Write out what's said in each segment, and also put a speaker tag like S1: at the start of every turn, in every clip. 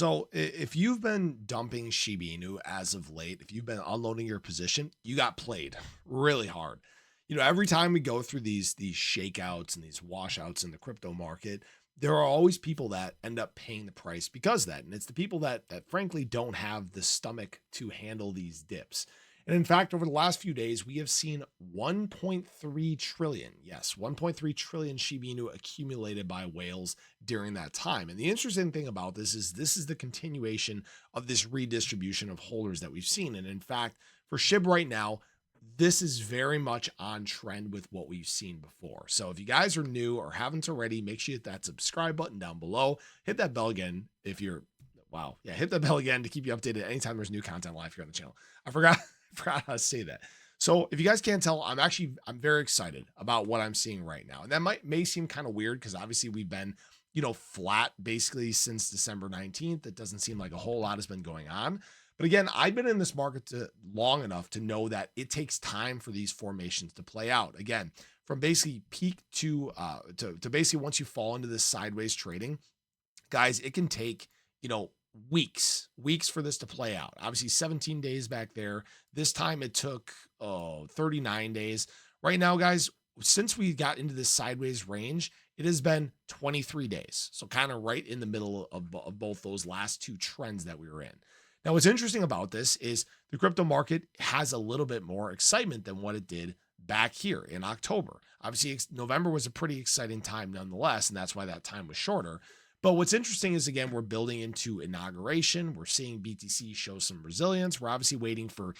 S1: So if you've been dumping Shiba Inu as of late, if you've been unloading your position, you got played really hard. Every time we go through these shakeouts and these washouts in the crypto market, there are always people that end up paying the price because of that. And it's the people that frankly don't have the stomach to handle these dips. And in fact, over the last few days, we have seen 1.3 trillion, yes, 1.3 trillion Shiba Inu accumulated by whales during that time. And the interesting thing about this is the continuation of this redistribution of holders that we've seen. And in fact, for SHIB right now, this is very much on trend with what we've seen before. So if you guys are new or haven't already, make sure you hit that subscribe button down below. Hit that bell again if you're wow. Yeah, hit the bell again to keep you updated anytime there's new content live here on the channel. I forgot, forgot how to say that. So if you guys can't tell, I'm very excited about what I'm seeing right now. And that may seem kind of weird because obviously we've been, flat basically since December 19th. It doesn't seem like a whole lot has been going on. But again, I've been in this market long enough to know that it takes time for these formations to play out. Again, from basically peak to basically once you fall into this sideways trading, guys, it can take, weeks for this to play out. Obviously 17 days back there. This time it took 39 days. Right now, guys, since we got into this sideways range, it has been 23 days. So kind of right in the middle of both those last two trends that we were in. Now, what's interesting about this is the crypto market has a little bit more excitement than what it did back here in October. Obviously, November was a pretty exciting time nonetheless, and that's why that time was shorter. But what's interesting is, again, we're building into inauguration. We're seeing BTC show some resilience. We're obviously waiting for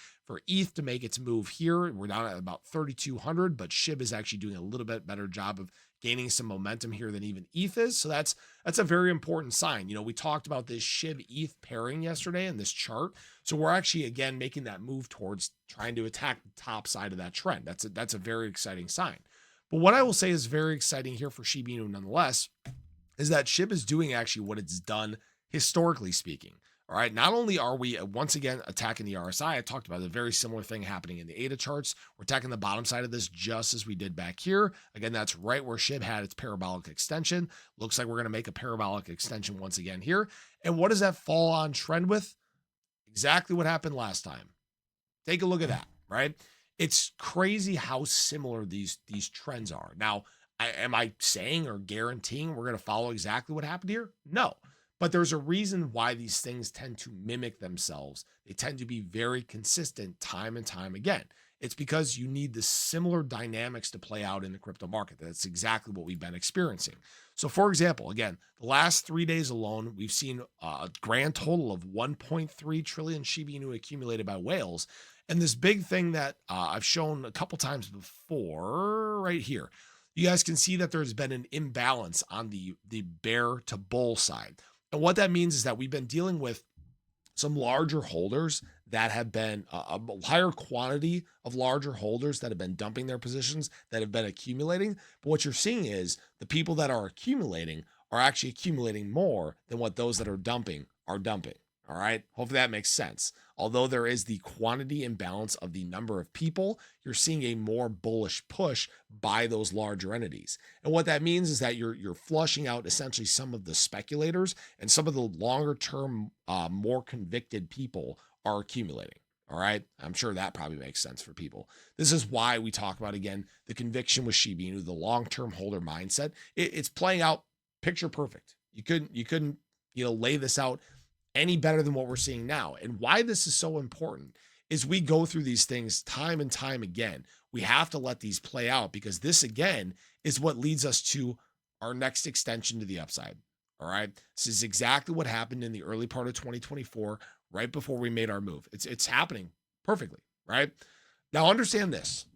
S1: ETH to make its move here. We're down at about 3,200, but SHIB is actually doing a little bit better job of gaining some momentum here than even ETH is. So that's a very important sign. We talked about this SHIB ETH pairing yesterday in this chart. So we're actually, again, making that move towards trying to attack the top side of that trend. That's a very exciting sign. But what I will say is very exciting here for Shiba Inu nonetheless is that SHIB is doing actually what it's done historically speaking. All right. Not only are we once again attacking the RSI, I talked about a very similar thing happening in the ADA charts. We're attacking the bottom side of this just as we did back here. Again, that's right where SHIB had its parabolic extension. Looks like we're going to make a parabolic extension once again here. And what does that fall on trend with? Exactly what happened last time. Take a look at that, right? It's crazy how similar these trends are. Now, am I saying or guaranteeing we're going to follow exactly what happened here? No. But there's a reason why these things tend to mimic themselves. They tend to be very consistent time and time again. It's because you need the similar dynamics to play out in the crypto market. That's exactly what we've been experiencing. So for example, again, the last 3 days alone, we've seen a grand total of 1.3 trillion Shiba Inu accumulated by whales. And this big thing that I've shown a couple times before right here, you guys can see that there's been an imbalance on the bear to bull side. And what that means is that we've been dealing with some larger holders that have been a higher quantity of larger holders that have been dumping their positions, that have been accumulating. But what you're seeing is the people that are accumulating are actually accumulating more than what those that are dumping are dumping. All right. Hopefully that makes sense. Although there is the quantity imbalance of the number of people, you're seeing a more bullish push by those larger entities. And what that means is that you're flushing out essentially some of the speculators, and some of the longer term, more convicted people are accumulating. All right. I'm sure that probably makes sense for people. This is why we talk about, again, the conviction with Shiba Inu, the long-term holder mindset. It's playing out picture perfect. You couldn't, lay this out any better than what we're seeing now. And why this is so important is we go through these things time and time again. We have to let these play out because this, again, is what leads us to our next extension to the upside. All right. This is exactly what happened in the early part of 2024, right before we made our move. It's happening perfectly, right? Now, understand this.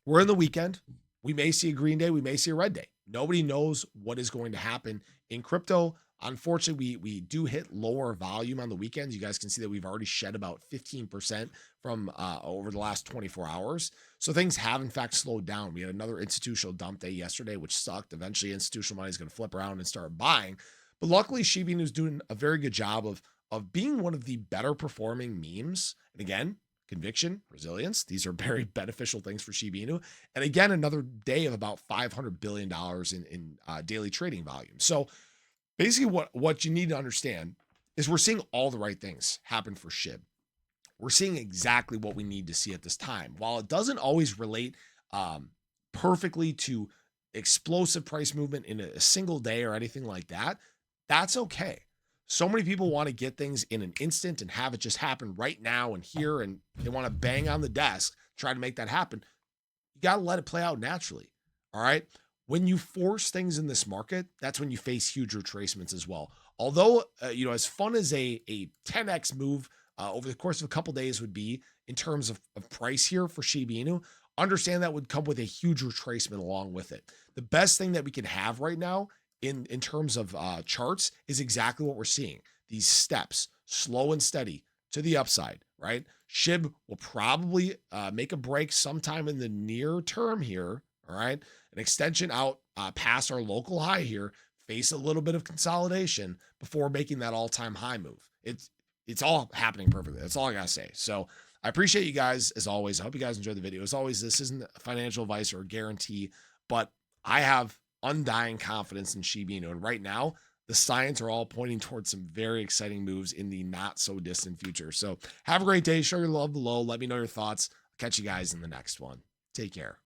S1: We're in the weekend. We may see a green day. We may see a red day. Nobody knows what is going to happen in crypto. Unfortunately, we do hit lower volume on the weekends. You guys can see that we've already shed about 15% from over the last 24 hours. So things have, in fact, slowed down. We had another institutional dump day yesterday, which sucked. Eventually, institutional money is going to flip around and start buying. But luckily, Shiba Inu is doing a very good job of being one of the better performing memes. And again, conviction, resilience. These are very beneficial things for Shiba Inu. And again, another day of about $500 billion in daily trading volume. So basically what you need to understand is we're seeing all the right things happen for SHIB. We're seeing exactly what we need to see at this time. While it doesn't always relate um, perfectly to explosive price movement in a single day or anything like that, that's okay. So many people want to get things in an instant and have it just happen right now and here, and they want to bang on the desk, try to make that happen. You got to let it play out naturally. All right. When you force things in this market, that's when you face huge retracements as well. Although, as fun as a 10x move over the course of a couple days would be in terms of price here for Shiba Inu, understand that would come with a huge retracement along with it. The best thing that we can have right now in terms of charts is exactly what we're seeing. These steps, slow and steady to the upside, right? SHIB will probably make a break sometime in the near term here, all right? An extension out past our local high here, face a little bit of consolidation before making that all-time high move. It's all happening perfectly. That's all I gotta say. So I appreciate you guys as always. I hope you guys enjoyed the video. As always, this isn't financial advice or a guarantee, but I have undying confidence in Shiba Inu. And right now, the signs are all pointing towards some very exciting moves in the not so distant future. So have a great day. Show your love below. Let me know your thoughts. I'll catch you guys in the next one. Take care.